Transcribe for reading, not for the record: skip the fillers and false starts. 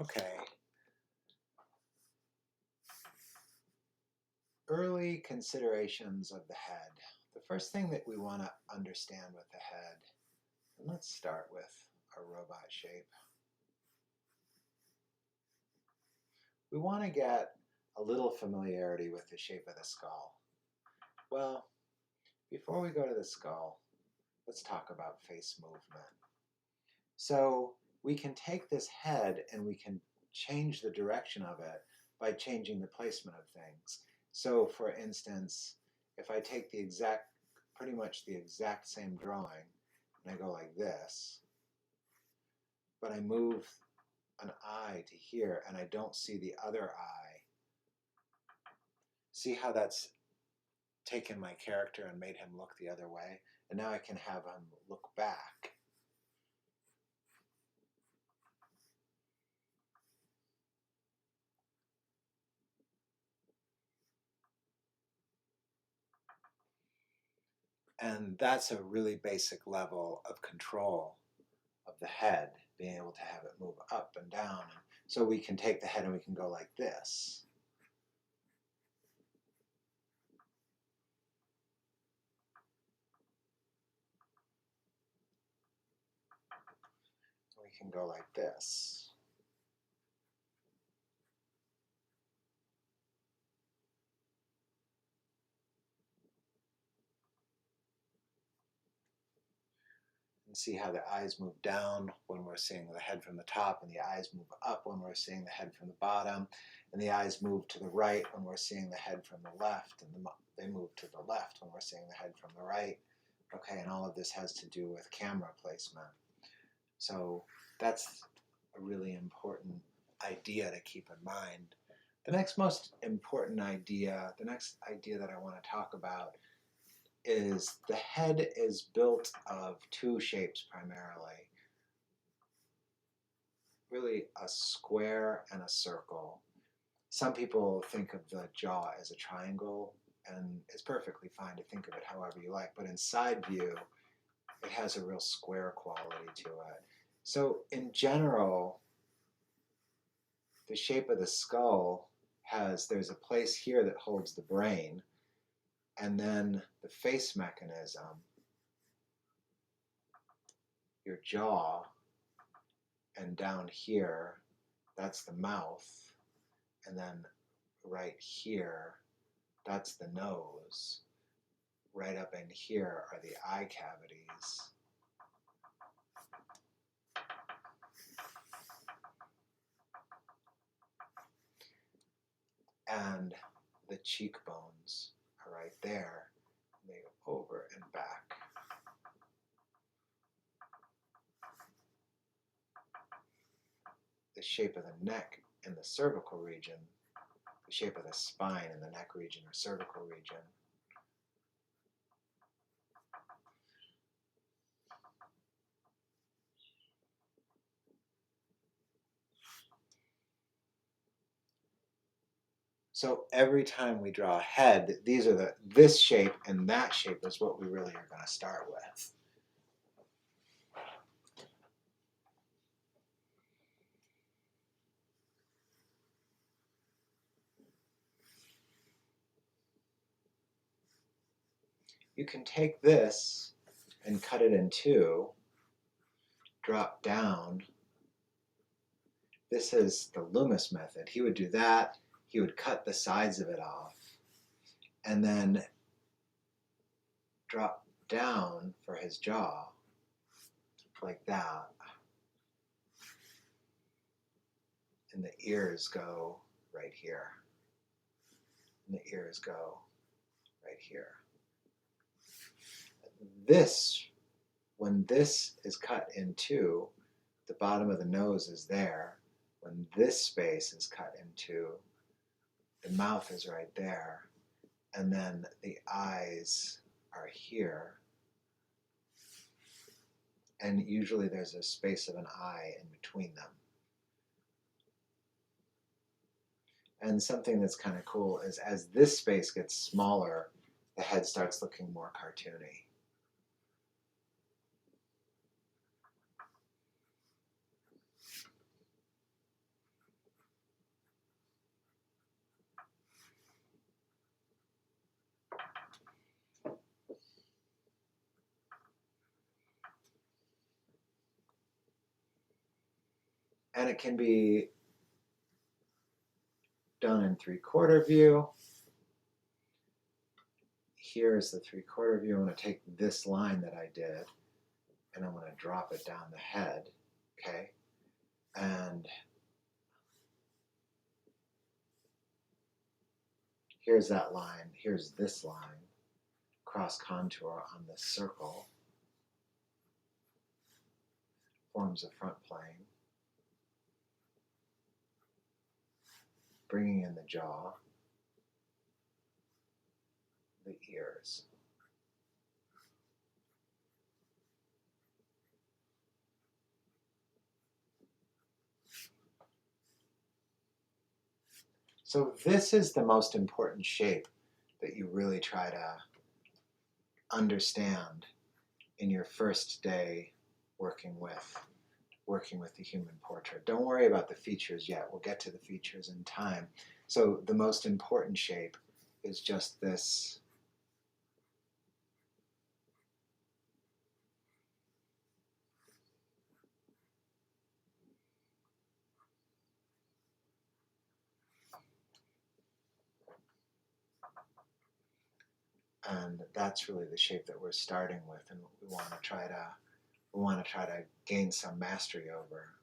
Okay. Early considerations of the head. The first thing that we want to understand with the head, and let's start with a robot shape. We want to get a little familiarity with the shape of the skull. Well, before we go to the skull, let's talk about face movement. So we can take this head and we can change the direction of it by changing the placement of things. So for instance, if I take pretty much the exact same drawing, and I go like this, but I move an eye to here and I don't see the other eye, see how that's taken my character and made him look the other way? And now I can have him look back. And that's a really basic level of control of the head, being able to have it move up and down. So we can take the head and we can go like this. We can go like this. And see how the eyes move down when we're seeing the head from the top, and the eyes move up when we're seeing the head from the bottom, and the eyes move to the right when we're seeing the head from the left, and they move to the left when we're seeing the head from the right. Okay, and all of this has to do with camera placement. So that's a really important idea to keep in mind. The next most important idea, the next idea that I want to talk about is the head is built of two shapes primarily. Really a square and a circle. Some people think of the jaw as a triangle, and it's perfectly fine to think of it however you like, but in side view, it has a real square quality to it. So in general, the shape of the skull there's a place here that holds the brain, and then the face mechanism, your jaw, and down here, that's the mouth, and then right here, that's the nose. Right up in here are the eye cavities. And the cheekbones are right there. They go over and back. The shape of the neck in the cervical region, the shape of the spine in the neck region or cervical region. So every time we draw a head, this shape and that shape is what we really are going to start with. You can take this and cut it in two, drop down. This is the Loomis method. He would do that. He would cut the sides of it off and then drop down for his jaw like that. And the ears go right here. And the ears go right here. When this is cut in two, the bottom of the nose is there. When this space is cut in two, the mouth is right there. And then the eyes are here. And usually there's a space of an eye in between them. And something that's kind of cool is as this space gets smaller, the head starts looking more cartoony. And it can be done in 3/4 view. Here's the 3/4 view. I'm going to take this line that I did and I'm going to drop it down the head, okay? And here's that line, here's this line, cross contour on this circle, forms a front plane, bringing in the jaw, the ears. So this is the most important shape that you really try to understand in your first day working with the human portrait. Don't worry about the features yet. We'll get to the features in time. So the most important shape is just this and that's really the shape that we're starting with and we want to try to gain some mastery over.